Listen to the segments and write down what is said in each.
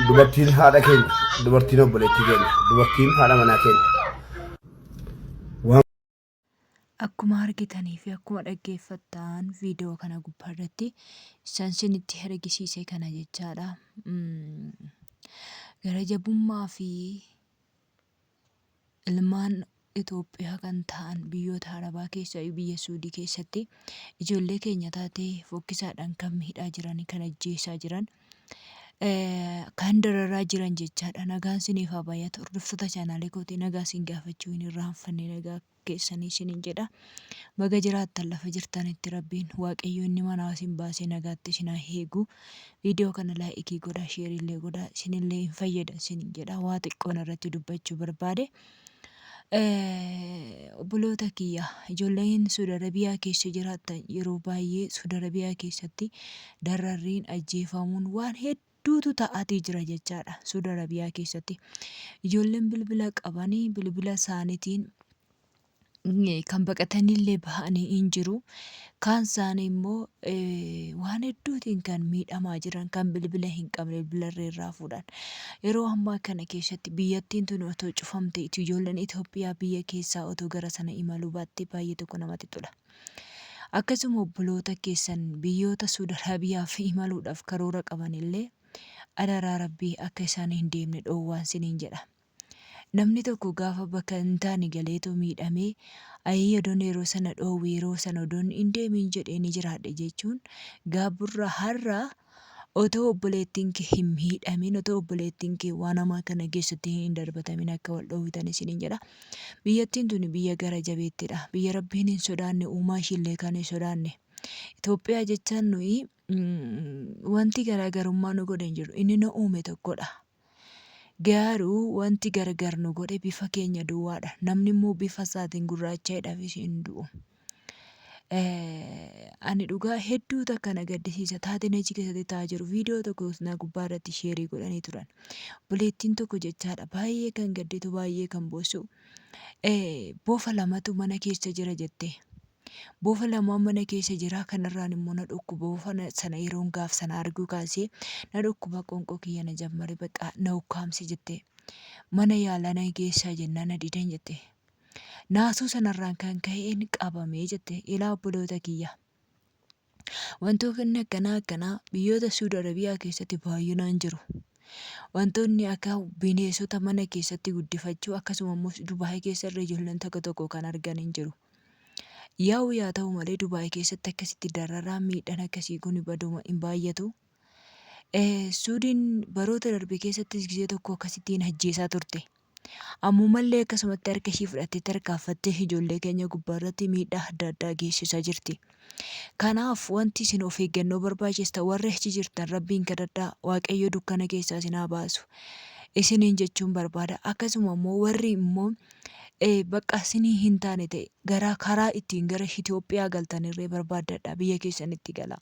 dubartiin haadha keenya, dubartiin obboleettii keenya, dubartiin haadha manaa keenya. Akkuma argitanii fi akkuma dhaggeeffattan viidiyoo kana gubbaa irratti isaan isinitti argisiise kana jechaadha. Gara jabummaa fi ilmaan Itoophiyaa kan ta'an biyyoota Arabaa keessa biyya Suudii keessatti ijoollee keenya taatee fokkisaadhaan kan miidhaa jiran, kan ajjeesaa jiran, kan dararaa jiran jechaadha. Nagaan isiniif haa baay'atu. Hordoftoota chaanaalee kootii nagaa isin gaafachuu hin irraanfanne nagaa keessanii isiniin jedha. Baga jiraattan lafa jirtanitti Rabbiin Waaqayyo inni manaa isin baasee nagaatti isin haa eegu. Viidiyoo kana laayikii godhaa, sheerillee godhaa, isinillee hin fayyada isiniin jedha. Waa xiqqoon irratti dubbachuu barbaade. Obboloota kiyya ijoolleen Suudi Arabiyaa keessa jiraattan yeroo baay'ee Suudi Arabiyaa keessatti dararriin ajjeefamuun waan hedduutu ta'aatii jira jechaadha. Suudi Arabiyaa keessatti ijoolleen bilbila qabanii bilbila isaaniitiin kan baqatanillee bahanii hin jiru. Kaan isaanii immoo waan hedduutiin kan miidhamaa jiran, kan bilbila hin qabne bilbila irraa fuudhan. Yeroo ammaa kana keessatti biyyattiin tun otoo cufamte ijoolleen Itoophiyaa biyya keessaa otoo gara sana imaluu baatte baay'ee tokko namatti tola. Akkasuma obboloota keessan biyyoota Suudi Arabiyaaf imaluudhaaf karoora qabanillee adaraa Rabbii akka isaan hin deemne dhoowwaan isiniin jedha. Namni tokko gaafa bakka hin taane galeetoo miidhamee ayyadoon yeroo sana dhoowwe yeroo sana odoon hin deemin jedhee ni jiraadhe jechuun gaaburra har'a otoo obboleettiin kee hin miidhamin, otoo obboleettiin kee waan hamaa kana keessatti hin darbatamin akka wal dhoowwitan isiniin jedha. Biyyattiin tuni biyya gara jabeettidha. Biyya Rabbiin hin sodaanne, uumaa ishiillee kan hin sodaanne. Itoophiyaa jechaan nuyi wanti garaagarummaa nu godhe hin jiru. Inni nu uume tokkodha. Garuu wanti gargar nu godhe bifa keenya duwwaadha. Namni immoo bifa isaatiin gurraacha'eedhaaf hin du'u. Ani dhugaa hedduu takka na gaddisiisa. Taateen achi keessatti ta'aa jiru viidiyoo tokko na gubbaa irratti sheerii godhanii turan. Obboleettiin tokko jechaadha baay'ee kan gadditu, baay'ee kan boossu. Boofa lamatu mana keessa jira jette. Boofa lamaan mana keessa jira, kanarraan immoo na dhukkuba. Boofa sana yeroon gaaf sana arguu kaasee na dhukkuba, qoonqoo kiyya na jammare, baqa na ukkaamse jette. Mana yaalaa na geessaa jennaan na didan jette. Naasuu sanarraan kan ka'een qabamee jette. Ilaa obboloota kiyya. Wantoonni akkanaa biyyoota Suudi Arabiyaa keessatti baay'inaan jiru. Wantoonni akka bineensota mana keessatti guddifachuu, akkasuma immoo Dubaay keessarra ijoolleen tokko kan argan hin jiru. Yaa ta'u malee Dubaay keessatti akkasitti dararaan miidhaan akkasii kun baduma hin baay'atu. Suudiin baroota darbe keessatti gisee tokko akkasittiin ajjeesaa turte. Ammumallee akkasumatti harka ishii fudhattee tarkaanfattee ijoollee keenya gubbaa irratti miidhaa adda addaa geessisaa jirti. Kanaaf wanti isin of eeggannoo barbaachista. Warri achi jirtan Rabbiin kadhadhaa, Waaqayyo dukkana keessaa isin haa baasu isiniin jechuun barbaada. Akkasuma immoo warri immoo bakka isinii hin taane ta'e gara karaa ittiin gara Itoophiyaa galtanirree barbaadadha. Biyya keessanitti gala.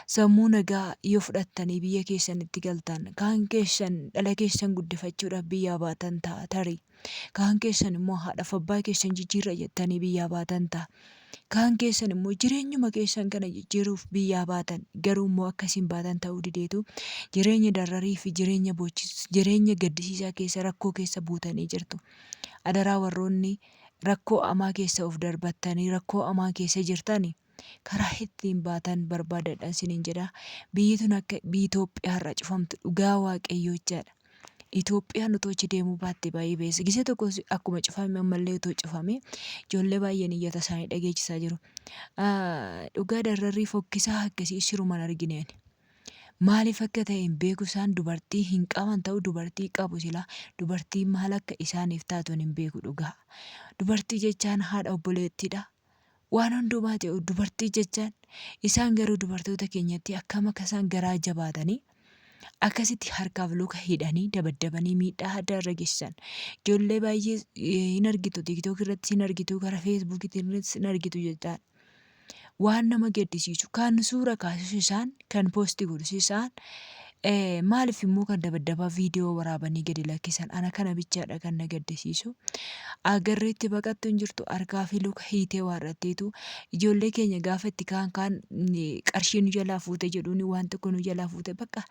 Sammuu nagaa yoo fudhattanii biyya keessanitti galtan, kaan keessan dhala keessan guddifachuudhaaf biyyaa baatan ta'a tarii. Kaan keessan immoo haadhaaf abbaa keessan jijjiirra jettanii biyyaa baatan ta'a. Kaan keessan immoo jireenyuma keessan kana jijjiiruuf biyyaa baatan, garuu immoo akkasiin baatan ta'uu dideetu jireenya dararii fi jireenya gaddisiisaa keessa, rakkoo keessa buutanii jirtu. Adaraa warroonni rakkoo hamaa keessa of darbattanii rakkoo hamaa keessa jirtani karaa ittiin baatan barbaadadha isiniin jedha. Biyyi tun akka biyya Itoophiyaa irraa cufamtu dhugaa Waaqayyoo jechaadha. Itoophiyaan otoo achi deemuu baatte baay'ee beessa. Gisee tokko akkuma cufame ammallee otoo cufame ijoollee baay'een iyyata isaanii dhageessisaa jiru. Dhugaa dararrii fokkisaa akkasii siruman argineen. Maaliif akka ta'e hin beeku. Isaan dubartii hin qaban ta'u dubartii qabu sila dubartii maal akka isaaniif taatuun hin beeku dhugaa. Dubartii jechaan haadha obboleettiidha. Waan hundumaa ta'u dubartii jechaan isaan garuu dubartoota keenyatti akkam akka isaan garaa jabaatanii akkasitti harkaaf luka hidhanii dabaddabanii miidhaa adda irra geessisan. Ijoollee baay'ee hin argitu, TikTok irratti hin argitu, karaa Facebook irratti hin argitu jechaan. Waan nama gaddisiisu kan suura kaasisu isaan, kan poosti godhu isaan, Maaliif immoo kan dabaddabaa viidiyoo waraabanii gadi lakkisan ana kana bichaadha kan na gaddisiisu. Agarreetti baqattu hin jirtu harkaa fi luka hiitee waarratteetu ijoollee keenya gaafa itti kaan qarshii nu jalaa fuute jedhuun waan tokko nu jalaa fuute bakka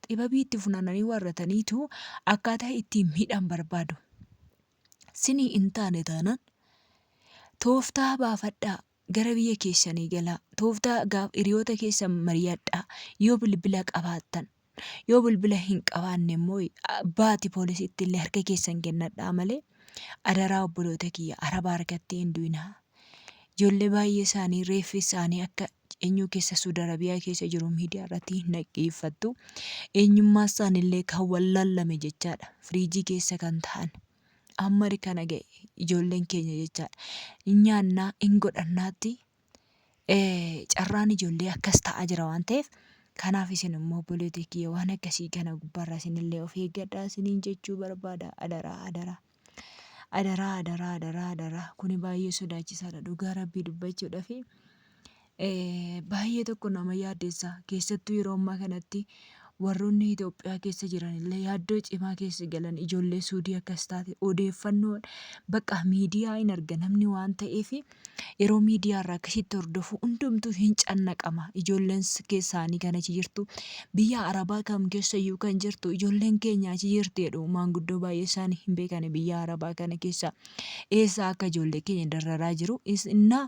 xibabii itti funaananii waarrataniitu akkaataa ittiin miidhan barbaadu. Sinii hin taane taanaan tooftaa baafadhaa gara biyya keessanii galaa tooftaa hiriyoota keessan mari'adhaa yoo bilbila qabaattan. Yoo bilbila hin qabaanne immoo baati poolisiitti illee harka keessan kennadhaa malee adaraa obboloota kiyya araba harkatti hin duwinaa. Ijoollee baay'ee isaanii reeffi isaanii akka eenyu keessa Suudi Arabiyaa keessa jiru miidiyaa irratti hin dhaggeeffattu. Eenyummaa isaaniillee kan wallaalame jechaadha. Firiijii keessa kan ta'an amma kana ga'e ijoolleen keenya jechaadha. Hin nyaannaa hin godhannaatti carraan ijoollee akkas ta'aa jira waan ta'eef. Kanaaf isin immoo obboloota kiyya waan akkasii kana gubbaarraa isinillee of eeggadhaa isiniin jechuu barbaada. Adaraa. Kuni baay'ee sodaachisaadha dhugaa rabbii dubbachuudhaaf. Baay'ee tokko nama yaaddeessa. Keessattuu yeroo ammaa kanatti warroonni Itoophiyaa keessa jiranillee yaaddoo cimaa keessa galan ijoollee Suudii akkas taate odeeffannoo bakka miidiyaa hin arga namni waan ta'eef yeroo miidiyaarraa akkasitti hordofu hundumtuu hin cannaqama. Ijoolleen keessaanii kan achi jirtu biyya Arabaa kam keessayyuu kan jirtu ijoolleen keenya achi jirti jedhu maanguddoo baay'ee isaanii hin beekan biyya Arabaa kana keessa eessa akka ijoollee keenya dararaa jiru. Innaa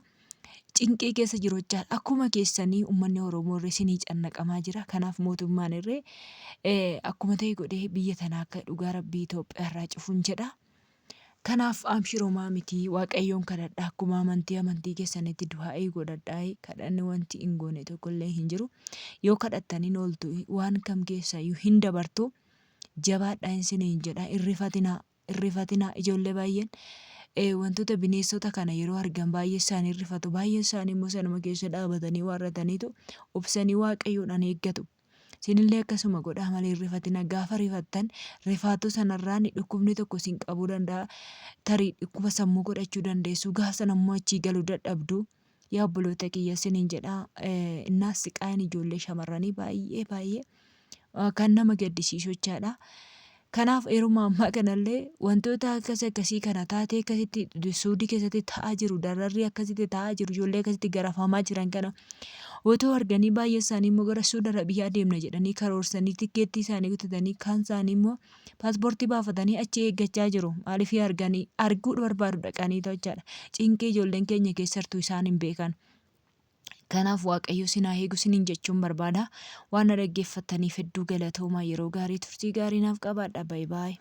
cinqii keessa jiru jechaadha. Akkuma keessanii uummanni Oromoo irra isinii cannaqamaa jira. Kanaaf mootummaan irree akkuma ta'e godhee biyya tanaa akka dhugaa rabbii Itoophiyaa irraa cufuun jedha. Kanaaf abshiroomaa miti waaqayyoon kadhadhaa akkuma amantii keessanitti du'aa'ee godhadhaa kadhanni wanti hin goone tokkollee hin jiru. Yoo kadhattaniin ooltu waan kam keessayyuu hin dabartu jabaadhaa isiniin jedha irrifatinaa ijoollee baay'een. Wantoota bineensota kana yeroo argan baay'ee isaanii rifatu baay'ee isaanii immoo sanuma keessa dhaabatanii waarrataniitu obsanii waaqayyoodhaan eeggatu. Isinillee akkasuma godhaa malee rifatina gaafa rifattan rifaatu sanarraan dhukkubni tokko isin qabuu danda'a. Tarii dhukkuba sammuu godhachuu dandeessu gaafa sana immoo achii galuu dadhabdu. Yaa obboloota kiyya isiniin jedhaa innaas siqaayin ijoollee shamarranii baay'ee kan nama gaddisiisu jechaadha. Kanaaf yeruma ammaa kanallee wantoota akkasii kana taatee akkasitti Suudii keessatti ta'aa jiru dararri akkasitti ta'aa jiru ijoollee akkasitti garafamaa jiran kana otoo arganii baay'ee isaanii immoo gara Suudi Arabiyaa deemna jedhanii karoorsanii tikkeettii isaanii guutatanii kaan isaanii immoo paaspoortii baafatanii achi eeggachaa jiru. Maaliif arguu barbaadu dhaqanii jechaadha. Cinqii ijoolleen keenya keessattuu isaan hin beekan. Kanaaf waaqayyo sinaa eegu siniin jechuun barbaada. Waan na dhaggeeffattaniif hedduu galatoomaa yeroo gaarii turtii gaarii naaf qabaadha. Baay'ee.